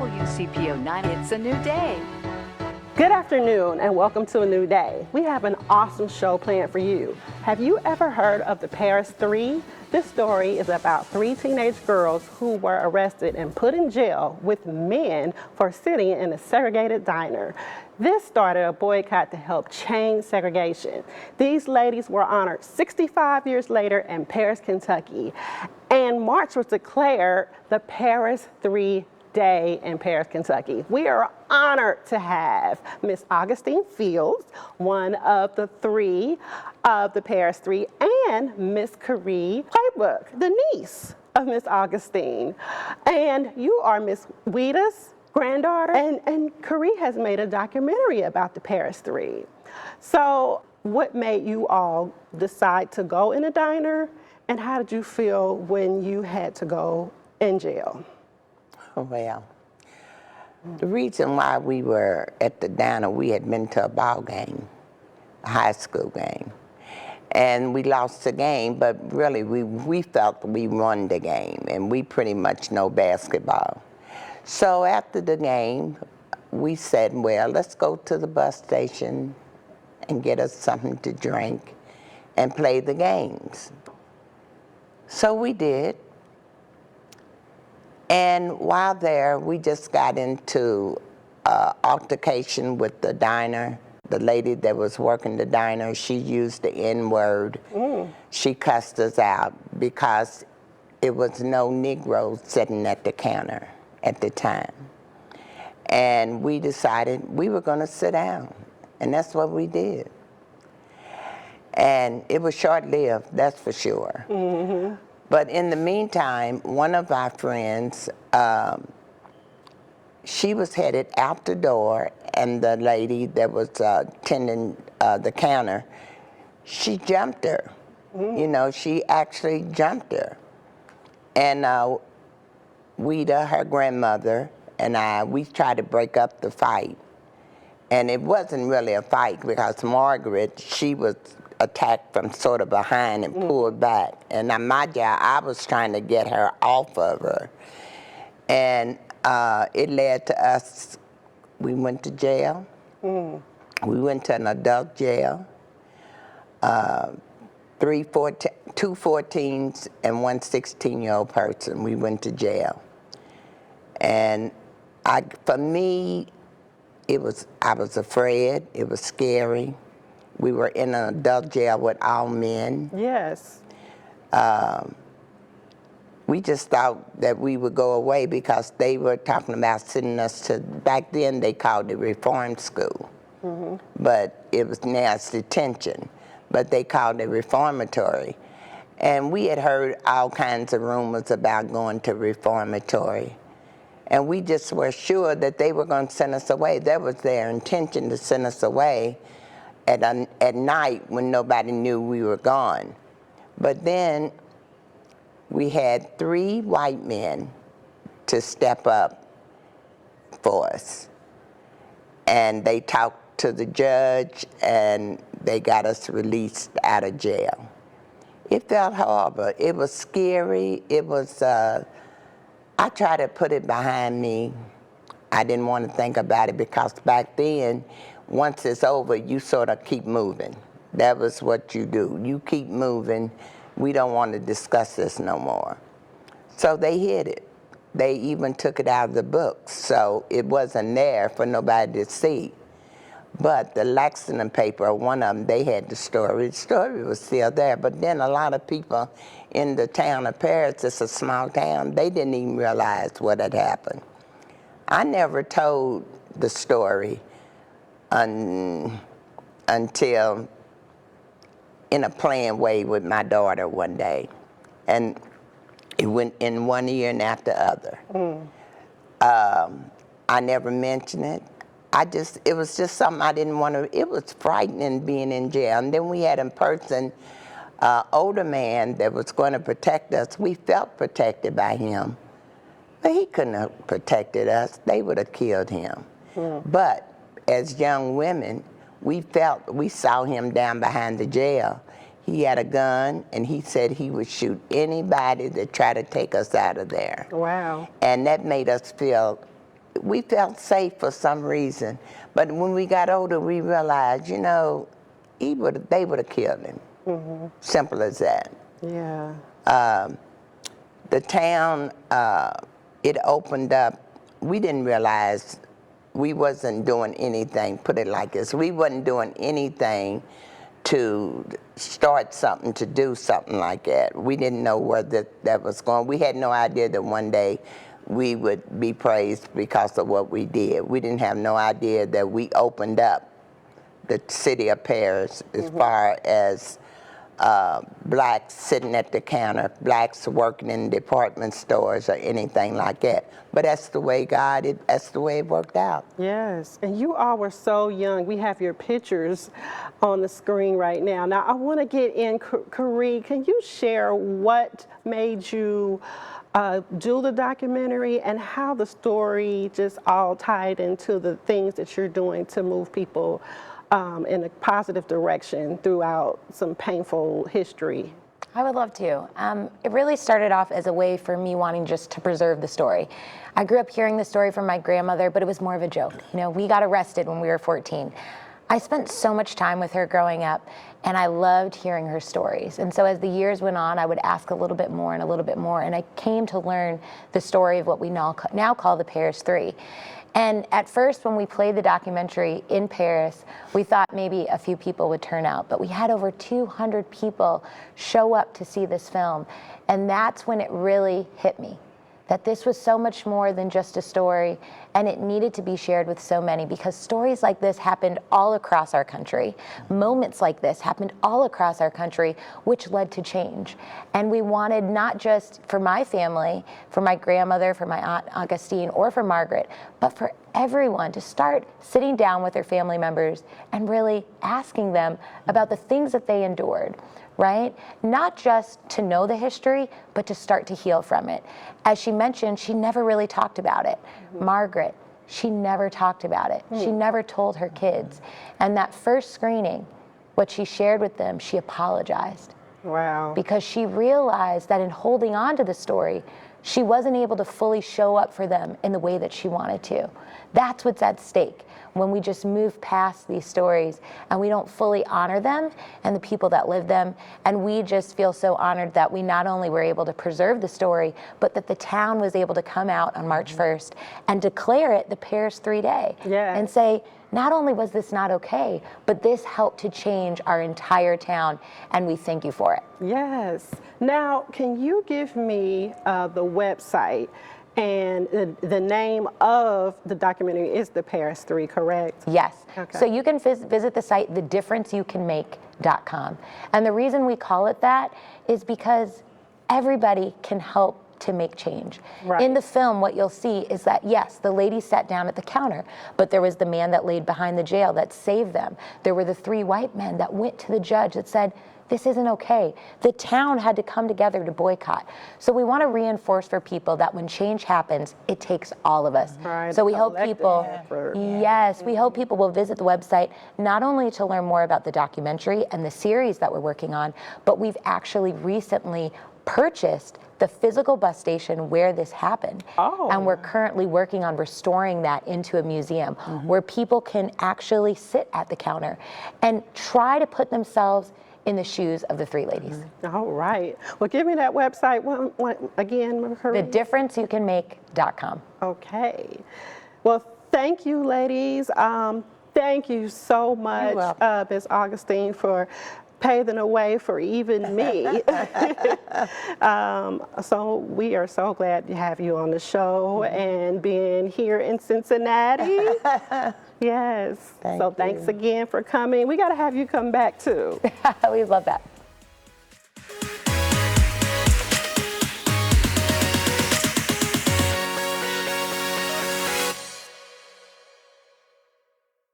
WCPO 9, it's a new day. Good afternoon and welcome to a new day. We have an awesome show planned for you. Have you ever heard of the Paris Three? This story is about 3 teenage girls who were arrested and put in jail with men for sitting in a segregated diner. This started a boycott to help change segregation. These ladies were honored 65 years later in Paris, Kentucky. And March was declared the Paris Three Day in Paris, Kentucky. We are honored to have Miss Augustine Fields, one of the 3 of the Paris Three, and Miss Carrie Playbook, the niece of Miss Augustine. And you are Miss Weeda's granddaughter, and Carrie has made a documentary about the Paris Three. So what made you all decide to go in a diner, and how did you feel when you had to go in jail? Well, the reason why we were at the diner, we had been to a ball game, a high school game, and we lost the game, but really we felt we won the game, and we pretty much know basketball. So after the game, we said, well, let's go to the bus station and get us something to drink and play the games. So we did. And while there, we just got into altercation with the diner. The lady that was working the diner, she used the N-word. She cussed us out because it was no Negroes sitting at the counter at the time. And we decided we were going to sit down, and that's what we did. And it was short-lived, that's for sure. But in the meantime, one of our friends, she was headed out the door, and the lady that was tending the counter, she jumped her. You know, she actually jumped her. And Weeda, her grandmother, and I, we tried to break up the fight. And it wasn't really a fight because Margaret, she was attacked from sort of behind and pulled back. And on my job, I was trying to get her off of her. And it led to us, we went to jail. We went to an adult jail. 2 14s and 1 16-year-old person, we went to jail. And for me, I was afraid, it was scary. We were in an adult jail with all men. Yes. We just thought that we would go away because they were talking about sending us to, back then they called it reform school. But it was now it's detention. But they called it reformatory. And we had heard all kinds of rumors about going to reformatory. And we just were sure that they were going to send us away. That was their intention, to send us away at night when nobody knew we were gone. But then we had 3 white men to step up for us. And they talked to the judge and they got us released out of jail. It felt horrible. It was scary. It was, I tried to put it behind me. I didn't want to think about it because back then, once it's over, you sort of keep moving. That was what you do. You keep moving. We don't want to discuss this no more. So they hid it. They even took it out of the books, so it wasn't there for nobody to see. But the Lexington paper, one of them, they had the story. The story was still there, but then a lot of people in the town of Paris, it's a small town, they didn't even realize what had happened. I never told the story until in a planned way with my daughter one day. And it went in one ear and out the other. I never mentioned it. It was just something I didn't want to, it was frightening being in jail. And then we had a person, older man that was going to protect us. We felt protected by him, but he couldn't have protected us. They would have killed him. But as young women, we saw him down behind the jail. He had a gun, and he said he would shoot anybody that tried to take us out of there. Wow. And that made us feel we felt safe for some reason. But when we got older, we realized, you know, they would have killed him. Simple as that. Yeah. The town, it opened up. We didn't realize we wasn't doing anything, put it like this, we wasn't doing anything to start something, to do something like that. We didn't know where that was going. We had no idea that one day we would be praised because of what we did. We didn't have no idea that we opened up the city of Paris as far as blacks sitting at the counter, blacks working in department stores or anything like that. But that's the way that's the way it worked out. Yes, and you all were so young. We have your pictures on the screen right now. Now, I want to get in, Carrie, can you share what made you do the documentary and how the story just all tied into the things that you're doing to move people in a positive direction throughout some painful history? I would love to. It really started off as a way for me wanting just to preserve the story. I grew up hearing the story from my grandmother, but it was more of a joke. You know, we got arrested when we were 14. I spent so much time with her growing up, and I loved hearing her stories. And so as the years went on, I would ask a little bit more and a little bit more, and I came to learn the story of what we now call the Paris Three. And at first, when we played the documentary in Paris, we thought maybe a few people would turn out, but we had over 200 people show up to see this film. And that's when it really hit me, that this was so much more than just a story, and it needed to be shared with so many, because stories like this happened all across our country. Moments like this happened all across our country, which led to change. And we wanted, not just for my family, for my grandmother, for my Aunt Augustine, or for Margaret, but for everyone to start sitting down with their family members and really asking them about the things that they endured. Right? Not just to know the history, but to start to heal from it. As she mentioned, she never really talked about it. Margaret, she never talked about it. She never told her kids. And that first screening, what she shared with them, she apologized. Wow. Because she realized that in holding on to the story, she wasn't able to fully show up for them in the way that she wanted to. That's what's at stake when we just move past these stories and we don't fully honor them and the people that live them. And we just feel so honored that we not only were able to preserve the story, but that the town was able to come out on March 1st and declare it the Paris 3-Day. Yeah. And say, not only was this not okay, but this helped to change our entire town, and we thank you for it. Yes. Now, can you give me the website? And the name of the documentary is The Paris 3, correct? Yes. Okay. So you can visit the site, thedifferenceyoucanmake.com. And the reason we call it that is because everybody can help to make change. Right. In the film, what you'll see is that, yes, the lady sat down at the counter, but there was the man that laid behind the jail that saved them. There were the 3 white men that went to the judge that said, this isn't okay. The town had to come together to boycott. So we want to reinforce for people that when change happens, it takes all of us. Right, so we hope people, effort. yes, we hope people will visit the website, not only to learn more about the documentary and the series that we're working on, but we've actually recently purchased the physical bus station where this happened. Oh. And we're currently working on restoring that into a museum where people can actually sit at the counter and try to put themselves in the shoes of the 3 ladies. All right. Well, give me that website again, Marie. Thedifferenceyoucanmake.com. Okay. Well, thank you, ladies. Thank you so much, Ms. Augustine, for paving the way for even me. So we are so glad to have you on the show and being here in Cincinnati. Yes. Thank so you. thanks again for coming. We got to have you come back too. We love that.